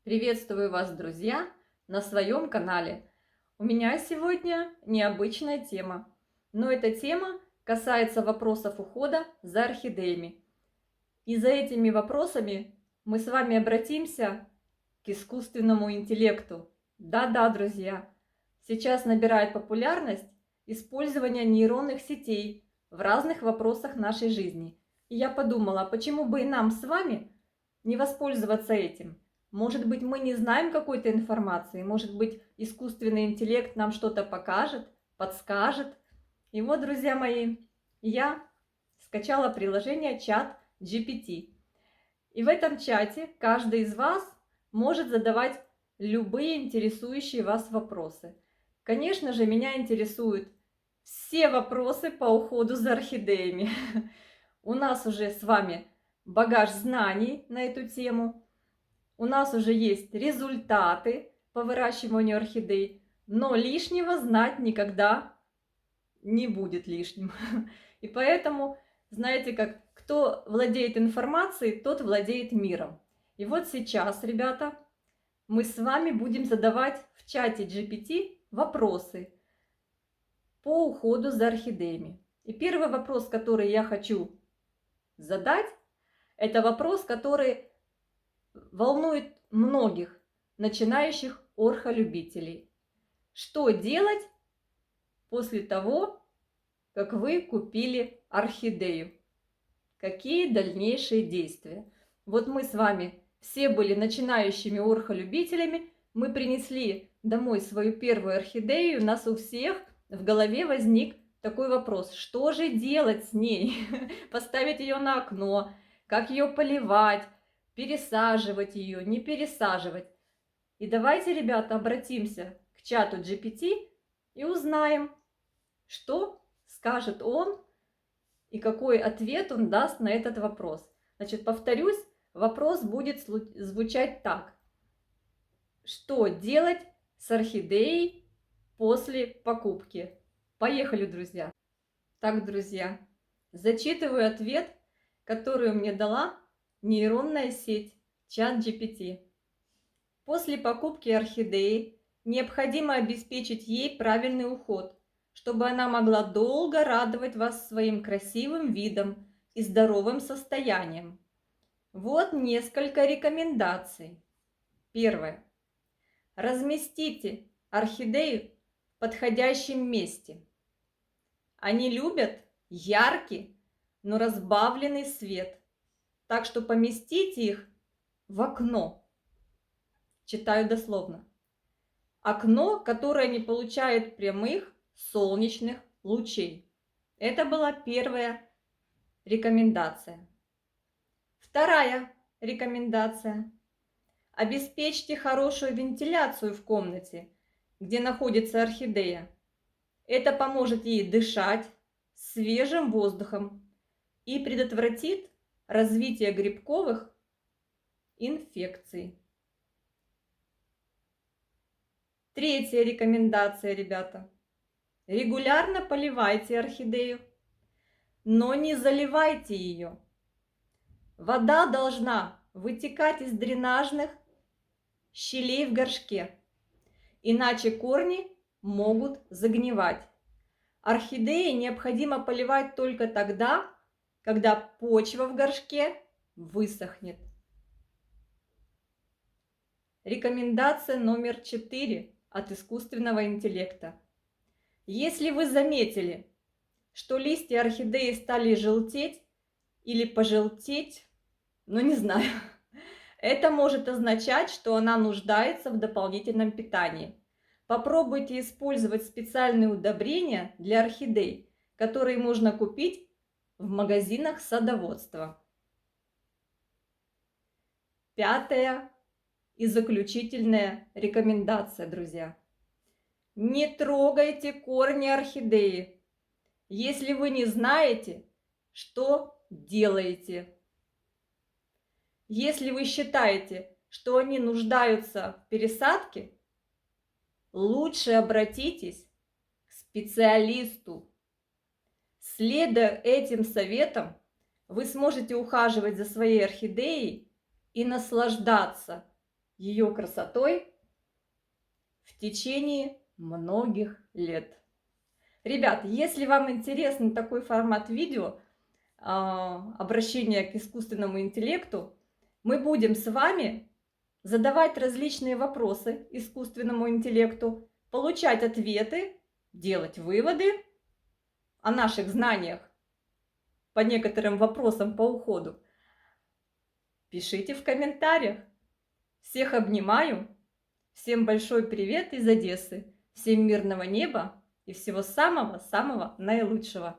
Приветствую вас, друзья, на своем канале. У меня сегодня необычная тема, но эта тема касается вопросов ухода за орхидеями. И за этими вопросами мы с вами обратимся к искусственному интеллекту. Да-да, друзья, сейчас набирает популярность использование нейронных сетей в разных вопросах нашей жизни. И я подумала, почему бы и нам с вами не воспользоваться этим? Может быть, мы не знаем какой-то информации, может быть, искусственный интеллект нам что-то покажет, подскажет. И вот, друзья мои, я скачала приложение чат GPT. И в этом чате каждый из вас может задавать любые интересующие вас вопросы. Конечно же, меня интересуют все вопросы по уходу за орхидеями. У нас уже с вами багаж знаний на эту тему. У нас уже есть результаты по выращиванию орхидей, но лишнего знать никогда не будет лишним. И поэтому, знаете, как кто владеет информацией, тот владеет миром. И вот сейчас, ребята, мы с вами будем задавать в чате GPT вопросы по уходу за орхидеями. И первый вопрос, который я хочу задать, это вопрос, который волнует многих начинающих орхолюбителей. Что делать после того, как вы купили орхидею? Какие дальнейшие действия? Вот мы с вами все были начинающими орхолюбителями, мы принесли домой свою первую орхидею, у нас у всех в голове возник такой вопрос: что же делать с ней? Поставить ее на окно, как ее поливать, пересаживать ее, не пересаживать. И давайте, ребята, обратимся к чату GPT и узнаем, что скажет он и какой ответ он даст на этот вопрос. Значит, повторюсь, вопрос будет звучать так: что делать с орхидеей после покупки? Поехали, друзья. Так, друзья, зачитываю ответ, который мне дала нейронная сеть чат GPT. После покупки орхидеи необходимо обеспечить ей правильный уход, чтобы она могла долго радовать вас своим красивым видом и здоровым состоянием. Вот несколько рекомендаций. Первое. Разместите орхидею в подходящем месте. Они любят яркий, но разбавленный свет, так что поместите их в окно. Читаю дословно. Окно, которое не получает прямых солнечных лучей. Это была первая рекомендация. Вторая рекомендация. Обеспечьте хорошую вентиляцию в комнате, где находится орхидея. Это поможет ей дышать свежим воздухом и предотвратит развитие грибковых инфекций. Третья рекомендация, ребята. Регулярно поливайте орхидею, но не заливайте ее. Вода должна вытекать из дренажных щелей в горшке, иначе корни могут загнивать. Орхидеи необходимо поливать только тогда, когда почва в горшке высохнет. Рекомендация номер 4 от искусственного интеллекта. Если вы заметили, что листья орхидеи стали желтеть или пожелтеть, не знаю, это может означать, что она нуждается в дополнительном питании. Попробуйте использовать специальные удобрения для орхидей, которые можно купить в магазинах садоводства. Пятая и заключительная рекомендация, друзья. Не трогайте корни орхидеи, если вы не знаете, что делаете. Если вы считаете, что они нуждаются в пересадке, лучше обратитесь к специалисту. Следуя этим советам, вы сможете ухаживать за своей орхидеей и наслаждаться ее красотой в течение многих лет. Ребят, если вам интересен такой формат видео, обращение к искусственному интеллекту, мы будем с вами задавать различные вопросы искусственному интеллекту, получать ответы, делать выводы о наших знаниях по некоторым вопросам по уходу. Пишите в комментариях. Всех обнимаю. Всем большой привет из Одессы. Всем мирного неба и всего самого-самого наилучшего.